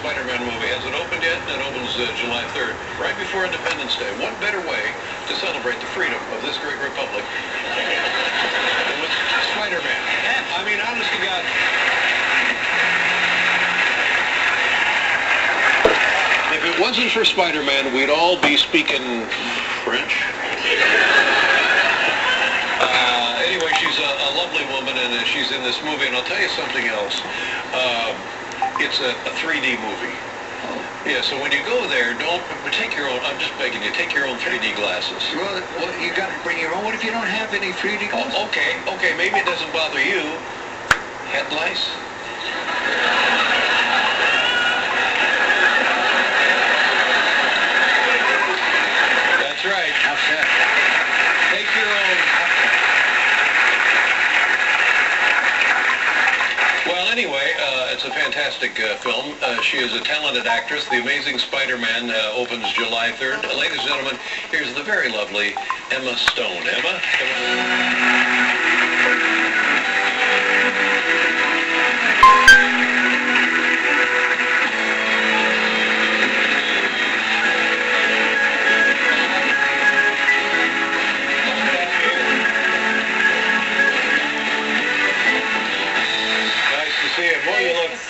Spider-Man movie. Hasn't opened yet, and it opens July 3rd, right before Independence Day. What better way to celebrate the freedom of this great republic than with Spider-Man? I mean, honest to God. If it wasn't for Spider-Man, we'd all be speaking French. Anyway, she's a lovely woman, and she's in this movie. And I'll tell you something else. It's a 3D movie. Yeah, so when you go there, don't take your own. I'm just begging you, take your own 3D glasses. Well, you got to bring your own. What if you don't have any 3D glasses? Oh, okay, maybe it doesn't bother you. Head lice. That's right. How's that? Take your own. Well, anyway, it's a fantastic film. She is a talented actress. The Amazing Spider-Man opens July 3rd. Ladies and gentlemen, here's the very lovely Emma Stone. Emma, come on.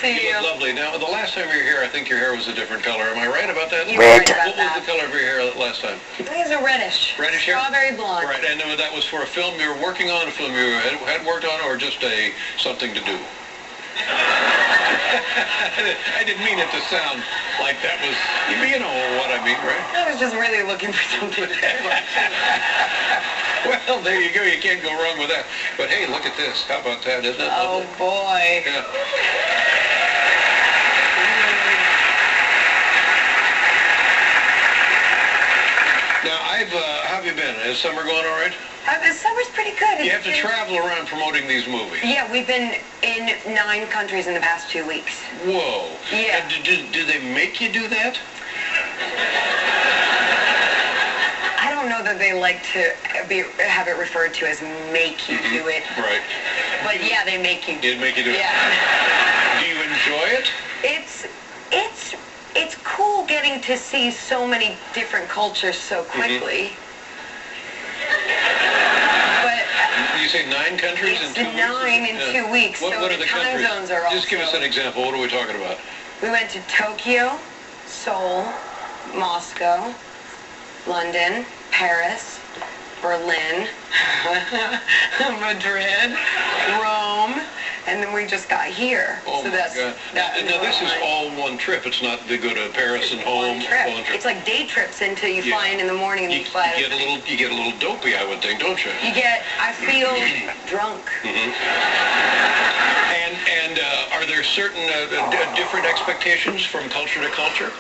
You look lovely. Now, the last time you were here, I think your hair was a different color. Am I right about that? You were right about What was the color of your hair last time? I think it was a reddish. Reddish hair? Strawberry blonde. Right, and that was for a film you were working on, a film you had worked on, or just something to do? I didn't mean it to sound like that was, you know what I mean, right? I was just really looking for something to do. Well, there you go. You can't go wrong with that. But hey, look at this. How about that? Isn't that lovely? Oh, boy. Yeah. Now, how have you been? Is summer going all right? The summer's pretty good. You have to travel around promoting these movies. Yeah, we've been in 9 countries in the past 2 weeks. Whoa. Yeah. Do they make you do that? I don't know that they like to have it referred to as make you do it. Right. But yeah, they make you. They make you do it. Yeah. Do you enjoy it? It's cool getting to see so many different cultures so quickly. But you say 9 countries in 2 weeks? 9 in 2 weeks. What are the time countries? zones are also. Just give us an example. What are we talking about? We went to Tokyo, Seoul, Moscow, London, Paris, Berlin, Madrid, Rome, and then we just got here. Oh, so my that's, God. That now this is all one trip. It's not they go to Paris and home. One trip. It's like day trips until you fly in the morning and you fly out. You get a little dopey, I would think, don't you? I feel drunk. And are there certain different expectations from culture to culture?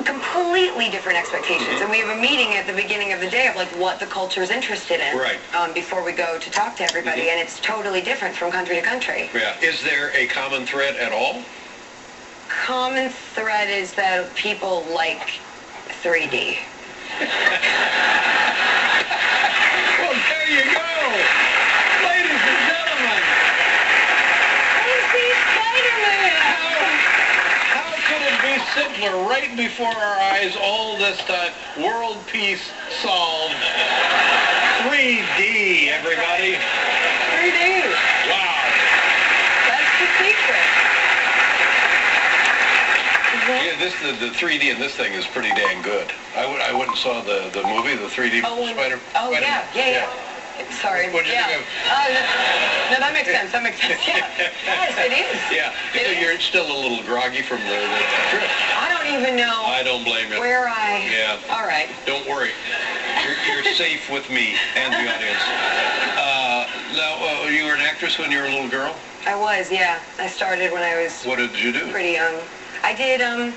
Completely different expectations, and we have a meeting at the beginning of the day of like what the culture is interested in, right? Before we go to talk to everybody, and it's totally different from country to country. Yeah. Is there a common thread at all? Common thread is that people like 3D. Well, there you go, ladies and gentlemen. I see Spider-Man. How could it be simpler? Right before our eyes, all this time, world peace solved. 3D, everybody. 3D. Wow. That's the secret. Yeah, the 3D in this thing is pretty dang good. I went and saw the movie, the 3D Spider. Oh, yeah. Sorry. What'd you think of? No, that makes sense. Yeah. Yes, it is. Yeah. You're still a little groggy from the trip. I don't even know. I don't blame you. Yeah. All right. Don't worry. You're safe with me and the audience. Now, you were an actress when you were a little girl? I was, yeah. I started when I was What did you do? Pretty young. I did a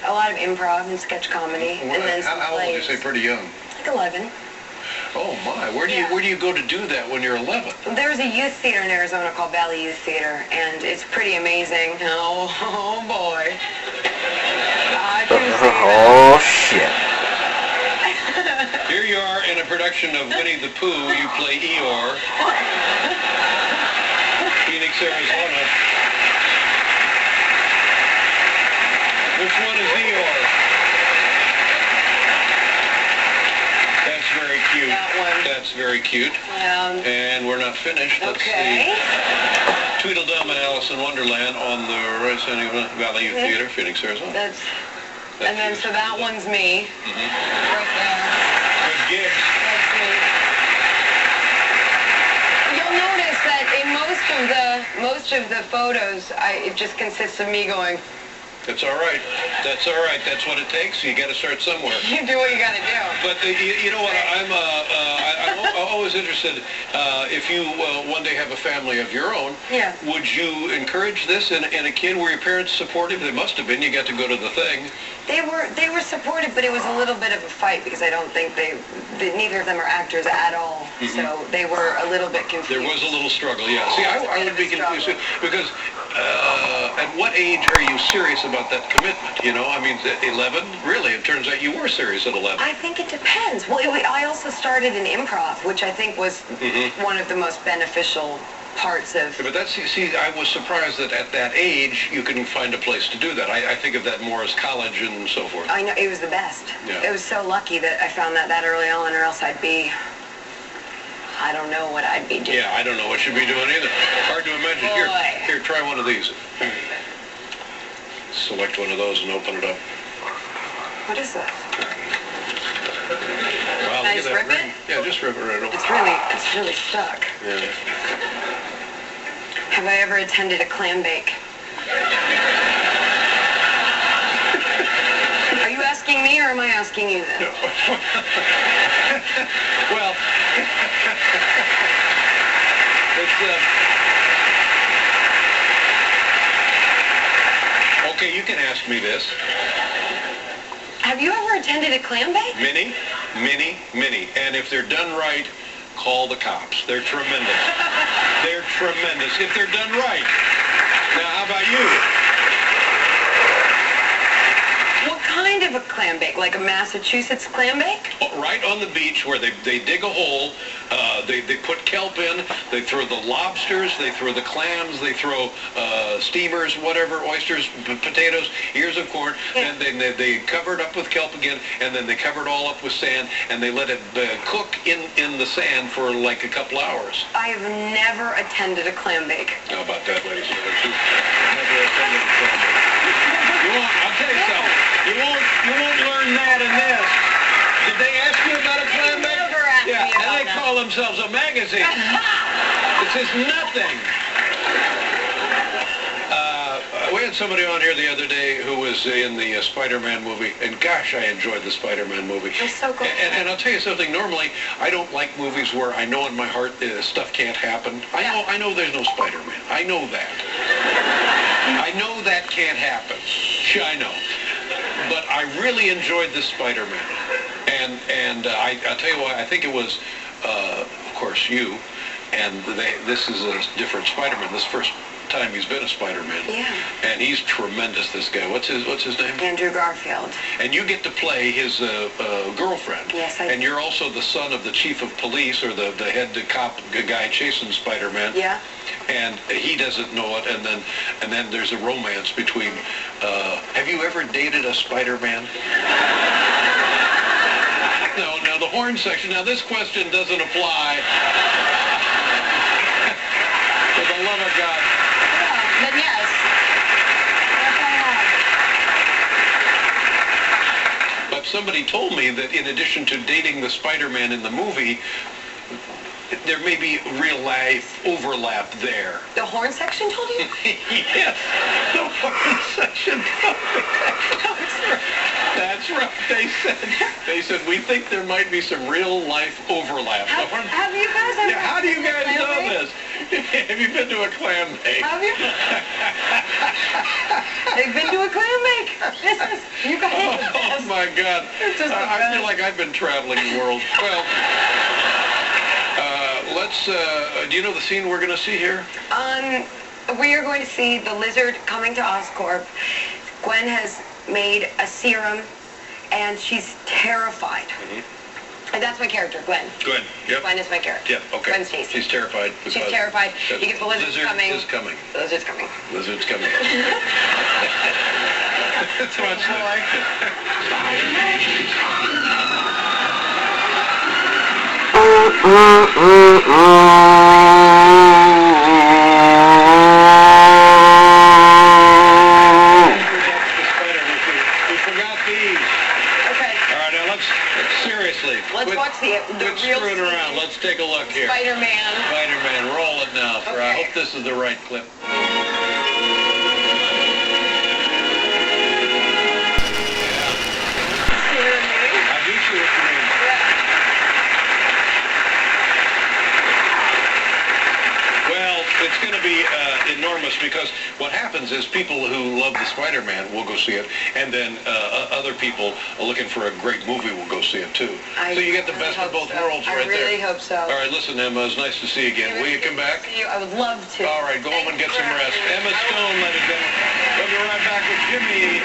lot of improv and sketch comedy. And then some how old did you plays. say pretty young? Like 11. Oh my, where do you go to do that when you're 11? There's a youth theater in Arizona called Valley Youth Theater, and it's pretty amazing. Oh boy. Oh shit. Here you are in a production of Winnie the Pooh. You play Eeyore. Phoenix, Arizona. Which one is Eeyore? That's very cute. That one. That's very cute. And we're not finished. Let's Okay. see. Tweedledum and Alice in Wonderland on the Valley Youth Theater, Phoenix, Arizona. That's and then so that one's me. Right there. Good gig. That's me. You'll notice that in most of the photos, it just consists of me going, That's all right. That's all right. That's what it takes. You got to start somewhere. you do what you gotta do. But you know what? I'm always interested. If you one day have a family of your own, Yeah. would you encourage this in a kid? Were your parents supportive? They must have been. You got to go to the thing. They were supportive, but it was a little bit of a fight because I don't think neither of them are actors at all. So they were a little bit confused. There was a little struggle, yeah. See, I would be confused too, because at what age are you serious about that commitment? You know, I mean, 11? Really, it turns out you were serious at 11. I think it depends. Well, I also started in improv, which I think was one of the most beneficial parts of... But that's, see, I was surprised that at that age you can find a place to do that. I think of that more as college and so forth. I know, it was the best. Yeah. It was so lucky that I found that early on, or else I'd be... I don't know what I'd be doing. Yeah, I don't know what you'd be doing either. Hard to imagine. Here, try one of these. Select one of those and open it up. What is that? Wow, Can I look just at rip that ring. it? Yeah, just rip it right open. It's really stuck. Yeah. Have I ever attended a clam bake? Are you asking me or am I asking you then? Well, it's, okay, you can ask me this. Have you ever attended a clam bake? Many. And if they're done right, call the cops. They're tremendous. They're tremendous if they're done right. Now, how about you? What kind of a clam bake? Like a Massachusetts clam bake? Right on the beach where they dig a hole, they put kelp in, they throw the lobsters, they throw the clams, they throw steamers, whatever, oysters, potatoes, ears of corn, and then they cover it up with kelp again, and then they cover it all up with sand, and they let it cook in the sand for like a couple hours. I have never attended a clam bake. How about that, ladies and gentlemen? Never attended a clam bake. I'll tell you something. You won't learn that in this. Did they ask you about a clam bake? Never asked me Yeah, about and they that. call themselves a magazine. This is nothing. We had somebody on here the other day who was in the Spider-Man movie, and gosh, I enjoyed the Spider-Man movie. It's so good. And I'll tell you something. Normally, I don't like movies where I know in my heart stuff can't happen. I know there's no Spider-Man. I know that. I know that can't happen. I know. But I really enjoyed this Spider-Man. And I'll tell you why. I think it was, of course, you. And this is a different Spider-Man. This first time he's been a Spider-Man. Yeah. And he's tremendous, this guy. What's his name? Andrew Garfield. And you get to play his girlfriend. Yes, I And do. you're also the son of the chief of police, or the head cop guy chasing Spider-Man. Yeah. And he doesn't know it, and then there's a romance between. Have you ever dated a Spider-Man? No. Now the horn section. Now this question doesn't apply. For the love of God. Then yes. Yes, I have. But somebody told me that in addition to dating the Spider-Man in the movie, there may be real life overlap there. The horn section told you? Yes, the horn section. That's right. They said we think there might be some real life overlap. Have you guys ever... Yeah, how do you guys clam know bake? this? Have you been to a clam bake? Have you? They've been to a clam bake. You guys are the Oh best. my God. It's just the I best. feel like I've been traveling the world. Well, let's, do you know the scene we're going to see here? We are going to see the lizard coming to Oscorp. Gwen has made a serum, and she's terrified. And that's my character, Gwen. Gwen, yep. Gwen is my character. Yeah, okay. Gwen Stacy. She's terrified. She's terrified because the lizard's coming. Lizard is coming. The lizard's coming. Lizard's coming. That's much. Seriously. Let's watch the real screwing around. Let's take a look here. Spider-Man. Spider-Man. Roll it now. For I hope this is the right clip. See what I mean? I do see what you mean. Well, it's going to be enormous because what happens is people who love the Spider-Man will go see it, and then other people looking for a great movie will go see it too. So you get the best of both worlds right there. I really hope so. All right, listen, Emma, it's nice to see you again. Will you come back? I would love to. All right, go home and get some rest. Emma Stone, ladies and gentlemen. We'll be right back with Jimmy